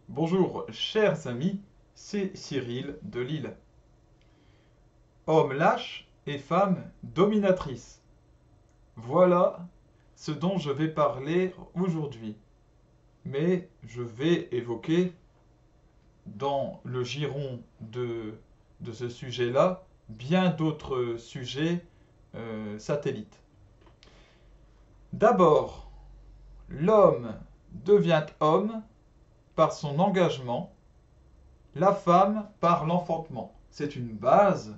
Bonjour, chers amis, c'est Cyril de Lille. Homme lâche et femme dominatrice. Voilà ce dont je vais parler aujourd'hui. Mais je vais évoquer dans le giron de ce sujet-là bien d'autres sujets satellites. D'abord, l'homme devient homme par son engagement, la femme par l'enfantement. C'est une base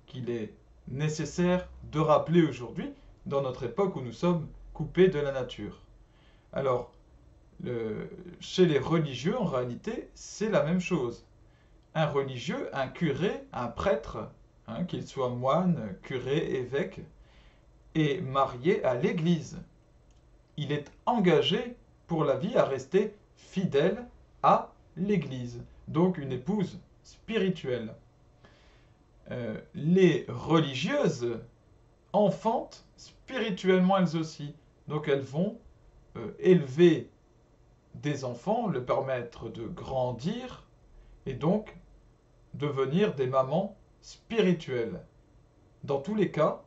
qu'il est nécessaire de rappeler aujourd'hui dans notre époque où nous sommes coupés de la nature. Alors, chez les religieux, en réalité, c'est la même chose. Un religieux, un curé, un prêtre, qu'il soit moine, curé, évêque, est marié à l'Église. Il est engagé pour la vie à rester fidèle à l'Église. Donc une épouse spirituelle. Les religieuses enfantent spirituellement elles aussi. Donc elles vont élever des enfants, leur permettre de grandir et donc devenir des mamans spirituelles. Dans tous les cas,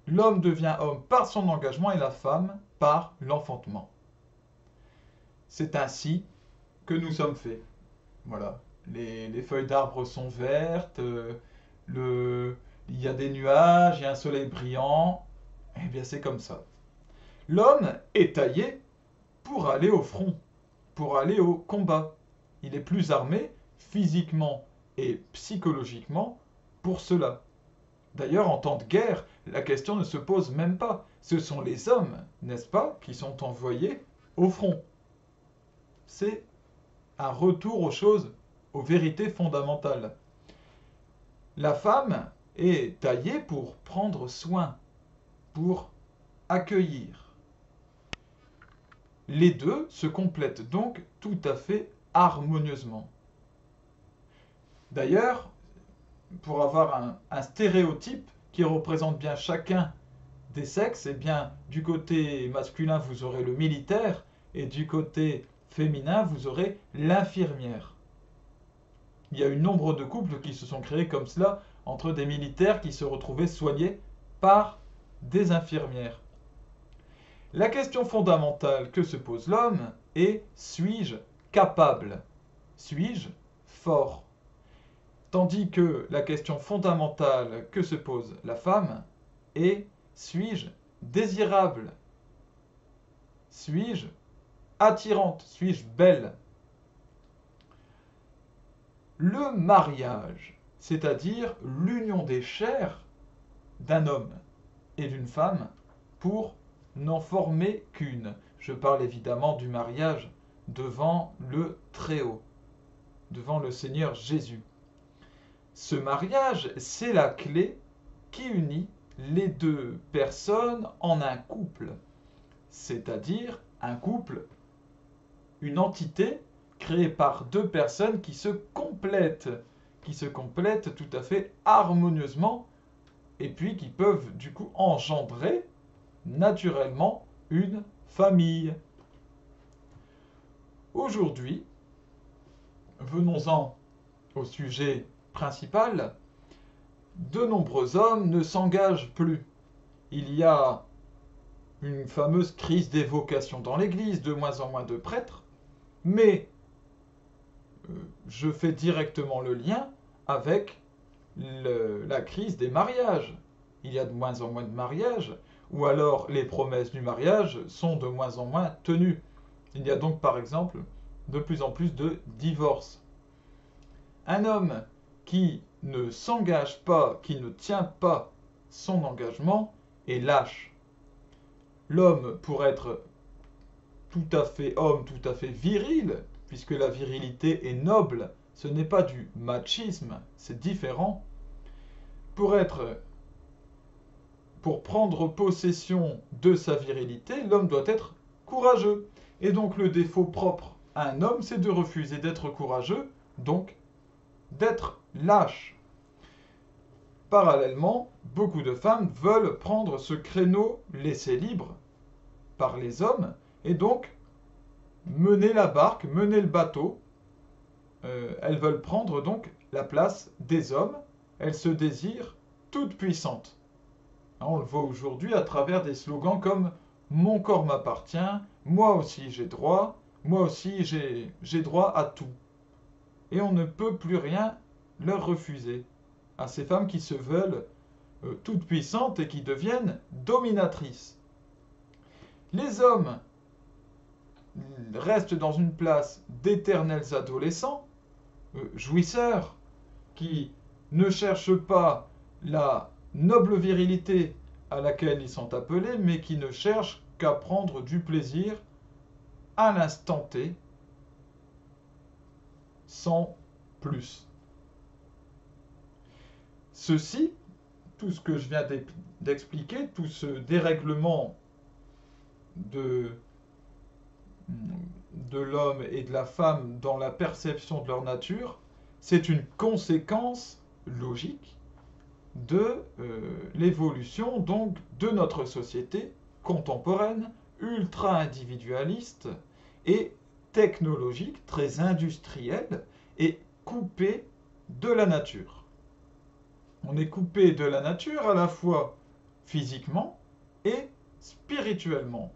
l'homme devient homme par son engagement et la femme par l'enfantement. C'est ainsi que nous sommes faits. Voilà. Les feuilles d'arbres sont vertes, il y a des nuages, il y a un soleil brillant. Eh bien, c'est comme ça. L'homme est taillé pour aller au front, pour aller au combat. Il est plus armé, physiquement et psychologiquement, pour cela. D'ailleurs, en temps de guerre, la question ne se pose même pas. Ce sont les hommes, n'est-ce pas, qui sont envoyés au front. C'est un retour aux choses, aux vérités fondamentales. La femme est taillée pour prendre soin, pour accueillir. Les deux se complètent donc tout à fait harmonieusement. D'ailleurs, pour avoir un stéréotype qui représente bien chacun des sexes, eh bien, du côté masculin, vous aurez le militaire, et du côté féminin, vous aurez l'infirmière. Il y a eu nombre de couples qui se sont créés comme cela entre des militaires qui se retrouvaient soignés par des infirmières. La question fondamentale que se pose l'homme est: suis-je capable? Suis-je fort? Tandis que la question fondamentale que se pose la femme est: suis-je désirable? Suis-je attirante? Suis-je belle? Le mariage, c'est-à-dire l'union des chairs d'un homme et d'une femme pour n'en former qu'une. Je parle évidemment du mariage devant le Très-Haut, devant le Seigneur Jésus. Ce mariage, c'est la clé qui unit les deux personnes en un couple, c'est-à-dire un couple, une entité créée par deux personnes qui se complètent tout à fait harmonieusement et puis qui peuvent du coup engendrer naturellement une famille. Aujourd'hui, venons-en au sujet principal. De nombreux hommes ne s'engagent plus. Il y a une fameuse crise des vocations dans l'Église, de moins en moins de prêtres, mais je fais directement le lien avec la crise des mariages. Il y a de moins en moins de mariages, ou alors les promesses du mariage sont de moins en moins tenues. Il y a donc par exemple de plus en plus de divorces. Un homme qui ne s'engage pas, qui ne tient pas son engagement est lâche. L'homme, pour être tout à fait homme, tout à fait viril, puisque la virilité est noble, ce n'est pas du machisme, c'est différent. Pour prendre possession de sa virilité, l'homme doit être courageux. Et donc le défaut propre à un homme, c'est de refuser d'être courageux, donc d'être lâche. Parallèlement, beaucoup de femmes veulent prendre ce créneau laissé libre par les hommes et donc mener la barque, mener le bateau elles veulent prendre donc la place des hommes. Elles se désirent toutes puissantes. On le voit aujourd'hui à travers des slogans comme Mon corps m'appartient, moi aussi j'ai droit, moi aussi j'ai droit à tout. Et on ne peut plus rien leur refuser à ces femmes qui se veulent toutes puissantes et qui deviennent dominatrices. Les hommes restent dans une place d'éternels adolescents, jouisseurs, qui ne cherchent pas la noble virilité à laquelle ils sont appelés, mais qui ne cherchent qu'à prendre du plaisir à l'instant T, sans plus. Ceci, tout ce que je viens d'expliquer, tout ce dérèglement de l'homme et de la femme dans la perception de leur nature, c'est une conséquence logique de l'évolution donc de notre société contemporaine, ultra individualiste et technologique, très industrielle et coupée de la nature. On est coupé de la nature à la fois physiquement et spirituellement.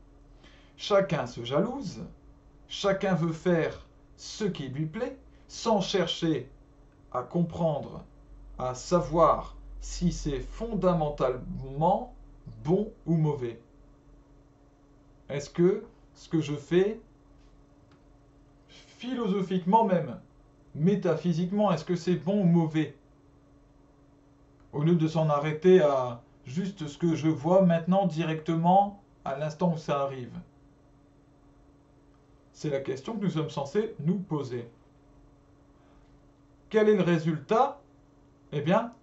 Chacun se jalouse, chacun veut faire ce qui lui plaît, sans chercher à comprendre, à savoir si c'est fondamentalement bon ou mauvais. Est-ce que ce que je fais, philosophiquement même, métaphysiquement, est-ce que c'est bon ou mauvais? Au lieu de s'en arrêter à juste ce que je vois maintenant directement à l'instant où ça arrive. C'est la question que nous sommes censés nous poser. Quel est le résultat? Eh bien,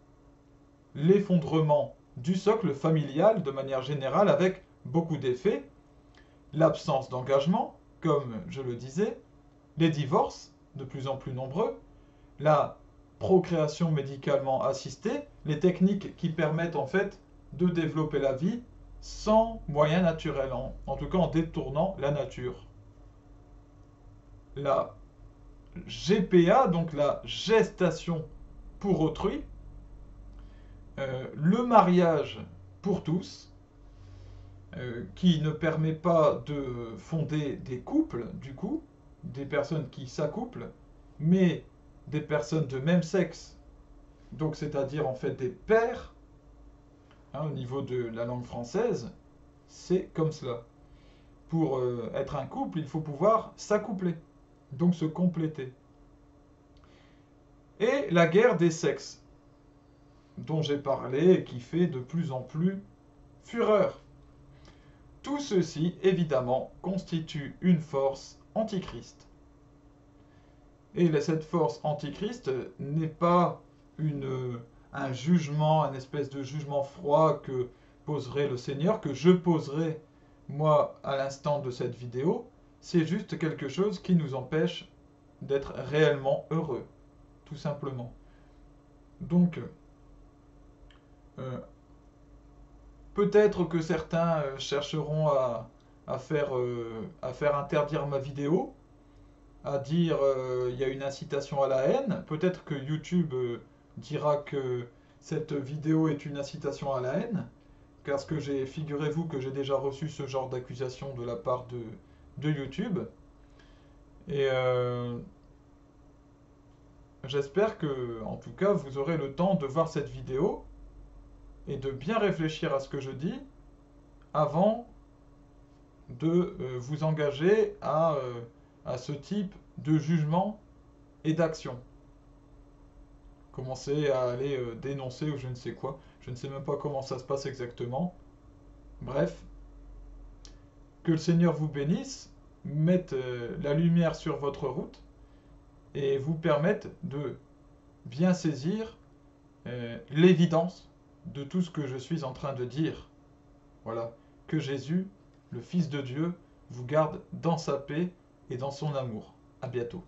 l'effondrement du socle familial de manière générale avec beaucoup d'effets, l'absence d'engagement, comme je le disais, les divorces de plus en plus nombreux, la procréation médicalement assistée, les techniques qui permettent en fait de développer la vie sans moyens naturels, en tout cas en détournant la nature. La GPA, donc la gestation pour autrui, le mariage pour tous, qui ne permet pas de fonder des couples, du coup, des personnes qui s'accouplent, mais des personnes de même sexe, donc c'est-à-dire en fait des pairs, au niveau de la langue française, c'est comme cela. Pour être un couple, il faut pouvoir s'accoupler, donc se compléter. Et la guerre des sexes, dont j'ai parlé et qui fait de plus en plus fureur. Tout ceci, évidemment, constitue une force antichrist. Et cette force antichrist n'est pas un jugement, un espèce de jugement froid que poserait le Seigneur, que je poserai moi à l'instant de cette vidéo. C'est juste quelque chose qui nous empêche d'être réellement heureux, tout simplement. Donc, peut-être que certains chercheront à faire interdire ma vidéo, à dire il y a une incitation à la haine. Peut-être que YouTube dira que cette vidéo est une incitation à la haine, parce que figurez-vous que j'ai déjà reçu ce genre d'accusation de la part de YouTube. Et j'espère que, en tout cas, vous aurez le temps de voir cette vidéo et de bien réfléchir à ce que je dis avant de vous engager à ce type de jugement et d'action. Commencer à aller dénoncer ou je ne sais quoi. Je ne sais même pas comment ça se passe exactement. Bref, que le Seigneur vous bénisse, mette la lumière sur votre route et vous permette de bien saisir l'évidence de tout ce que je suis en train de dire. Voilà, que Jésus, le Fils de Dieu, vous garde dans sa paix et dans son amour. À bientôt.